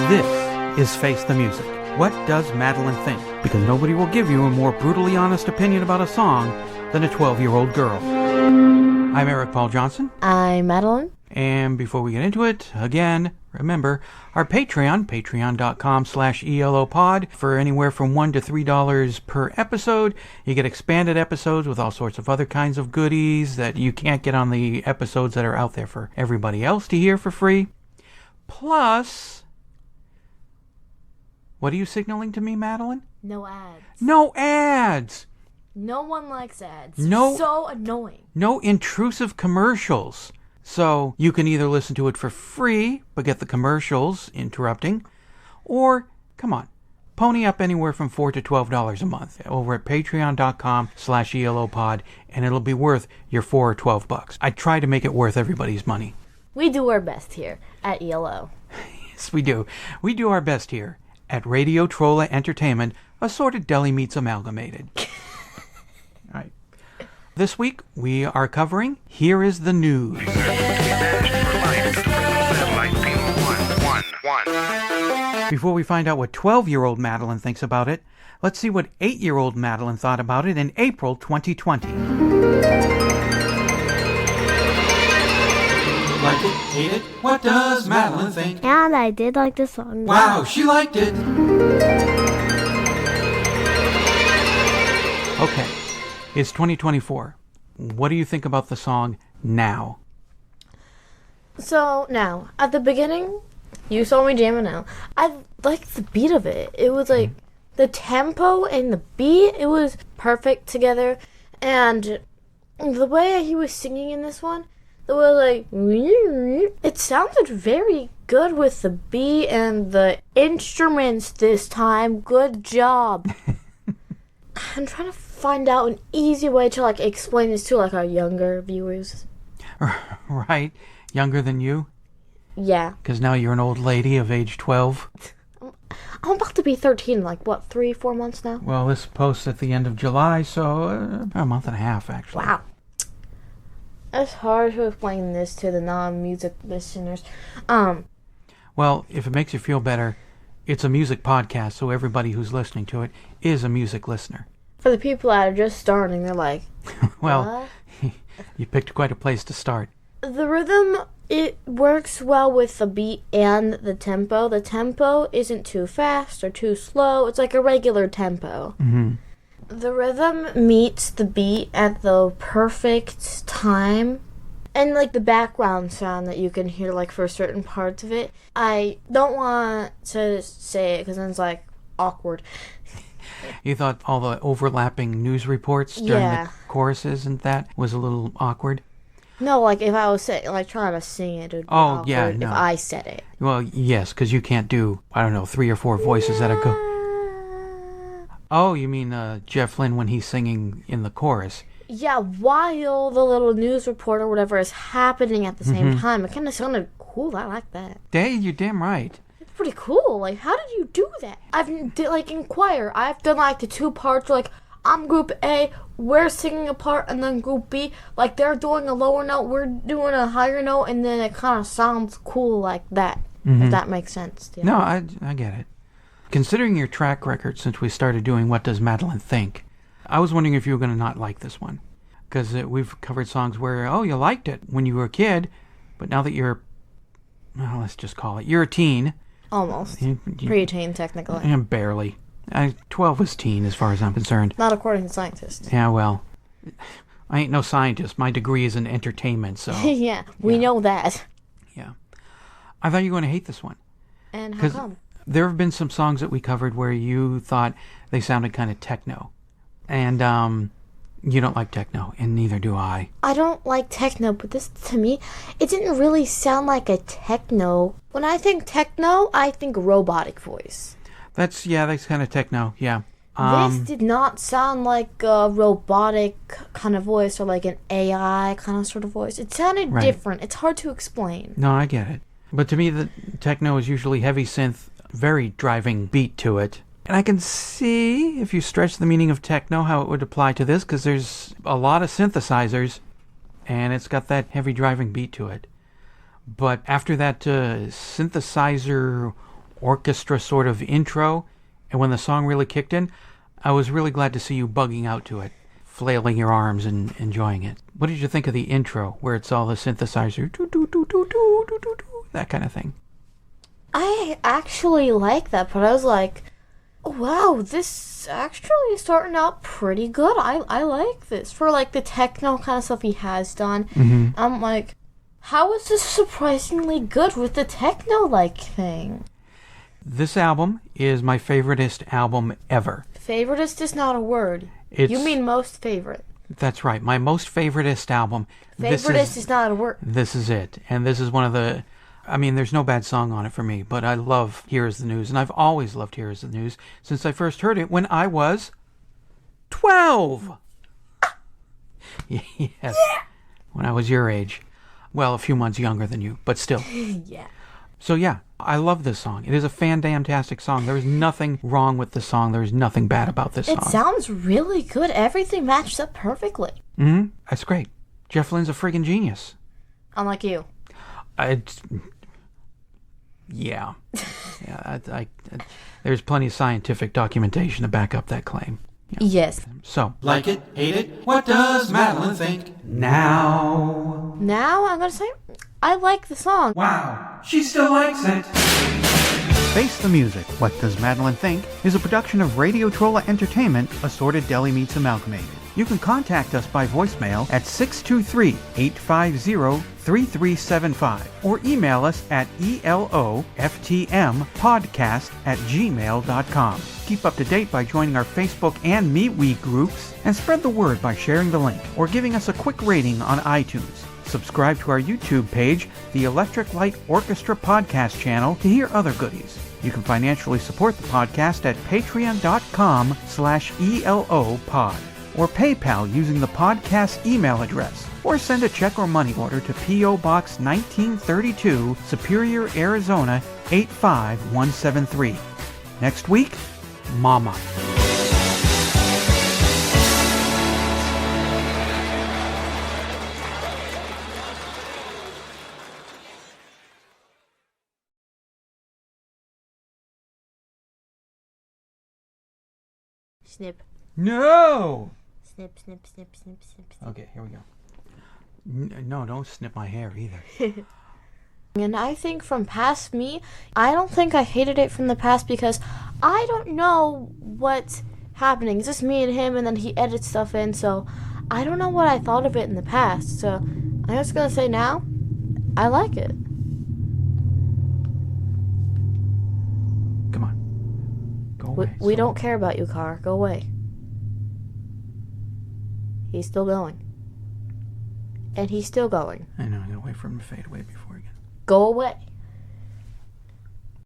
This is Face the Music. What does Madelyne think? Because nobody will give you a more brutally honest opinion about a song than a 12-year-old girl. I'm Eric Paul Johnson. I'm Madelyne. And before we get into it, again, remember our Patreon, patreon.com/E.L.O. pod. For anywhere from $1 to $3 per episode, you get expanded episodes with all sorts of other kinds of goodies that you can't get on the episodes that are out there for everybody else to hear for free. Plus, what are you signaling to me, Madelyne? No ads. No ads! No one likes ads. No, so annoying. No intrusive commercials. So you can either listen to it for free, but get the commercials interrupting, or, come on, pony up anywhere from $4 to $12 a month over at patreon.com/ELO pod, and it'll be worth your $4 or $12. I try to make it worth everybody's money. We do our best here at E.L.O. Yes, we do. We do our best here at Radio Trolla Entertainment, assorted deli meats amalgamated. All right. This week, we are covering Here is the News. Before we find out what 12-year-old Madelyne thinks about it, let's see what 8-year-old Madelyne thought about it in April 2020. Like it? Hate it? What does Madelyne think? And I did like the song. Wow, she liked it! Okay, it's 2024. What do you think about the song now? So, now, at the beginning, you saw me jamming out. I liked the beat of it. It was like, the tempo and the beat, it was perfect together. And the way he was singing in this one, it was like, it sounded very good with the beat and the instruments this time. Good job. I'm trying to find out an easy way to like explain this to like our younger viewers. Right? Younger than you? Yeah. Because now you're an old lady of age 12. I'm about to be 13 in like, what, 3-4 months now? Well, this posts at the end of July, so about a month and a half, actually. Wow. It's hard to explain this to the non-music listeners. Well, if it makes you feel better, it's a music podcast, so everybody who's listening to it is a music listener. For the people that are just starting, they're like, well, you picked quite a place to start. The rhythm, it works well with the beat and the tempo. The tempo isn't too fast or too slow. It's like a regular tempo. Mm-hmm. The rhythm meets the beat at the perfect time. And like the background sound that you can hear like for certain parts of it. I don't want to say it because then it's like awkward. You thought all the overlapping news reports during the choruses and that was a little awkward? No, like if I was like trying to sing it, it would be awkward if I said it. Well, yes, because you can't do, 3 or 4 voices that are go. Oh, you mean Jeff Lynne when he's singing in the chorus? Yeah, while the little news report or whatever is happening at the same time. It kind of sounded cool. I like that. Hey, you're damn right. It's pretty cool. Like, how did you do that? In choir, I've done like the 2 parts where, like, I'm group A, we're singing a part, and then group B, like, they're doing a lower note, we're doing a higher note, and then it kind of sounds cool like that, if that makes sense. Yeah. No, I get it. Considering your track record since we started doing What Does Madelyne Think, I was wondering if you were going to not like this one. Because we've covered songs where, you liked it when you were a kid, but now that you're, let's just call it, you're a teen. Almost. Pre-teen, technically. And barely. 12 is teen as far as I'm concerned. Not according to scientists. Yeah, well, I ain't no scientist. My degree is in entertainment, so. Yeah, we know that. Yeah. I thought you were going to hate this one. And how come? There have been some songs that we covered where you thought they sounded kind of techno. And you don't like techno, and neither do I. I don't like techno, but this, to me, it didn't really sound like a techno. When I think techno, I think robotic voice. That's kind of techno, yeah. This did not sound like a robotic kind of voice or like an AI kind of sort of voice. It sounded different. It's hard to explain. No, I get it. But to me, the techno is usually heavy synth, very driving beat to it. And I can see, if you stretch the meaning of techno, how it would apply to this, because there's a lot of synthesizers, and it's got that heavy driving beat to it. But after that synthesizer orchestra sort of intro, and when the song really kicked in, I was really glad to see you bugging out to it, flailing your arms and enjoying it. What did you think of the intro, where it's all the synthesizer, that kind of thing? I actually like that, but I was like, wow, this actually is starting out pretty good. I like this. For like the techno kind of stuff he has done, I'm like, how is this surprisingly good with the techno-like thing? This album is my favoritist album ever. Favoritist is not a word. You mean most favorite. That's right. My most favoritist album. Favoritist is not a word. This is it. And this is one of the... I mean, there's no bad song on it for me, but I love Here Is the News. And I've always loved Here Is the News since I first heard it when I was 12. Yes. When I was your age. Well, a few months younger than you, but still. Yeah. So yeah, I love this song. It is a fan-damn-tastic song. There is nothing wrong with the song. There is nothing bad about this song. It sounds really good. Everything matches up perfectly. That's great. Jeff Lynne's a friggin' genius. Unlike you. Yeah. There's plenty of scientific documentation to back up that claim. Yeah. Yes. So, Like it, hate it, what does Madelyne think? now... Now I'm going to say I like the song. Wow, she still likes it. Face the Music, What Does Madelyne Think? Is a production of Radio Trolla Entertainment, Assorted Deli Meats Amalgamated. You can contact us by voicemail at 623-850-3375 or email us at ELOFTMpodcast@gmail.com. Keep up to date by joining our Facebook and MeWe groups and spread the word by sharing the link or giving us a quick rating on iTunes. Subscribe to our YouTube page, the Electric Light Orchestra podcast channel, to hear other goodies. You can financially support the podcast at patreon.com/ELOpod or PayPal using the podcast email address, or send a check or money order to P.O. Box 1932, Superior, Arizona 85173. Next week, Mama. Snip. No! Snip, snip, snip, snip, snip, snip. Okay, here we go. No, don't snip my hair either. And I think from past me, I don't think I hated it from the past because I don't know what's happening. It's just me and him, and then he edits stuff in, so I don't know what I thought of it in the past. So I'm just going to say now, I like it. Come on. Go away. We don't care about you, Car. Go away. He's still going. And he's still going. I know, I'm going to wait for him to fade away before again. Go away.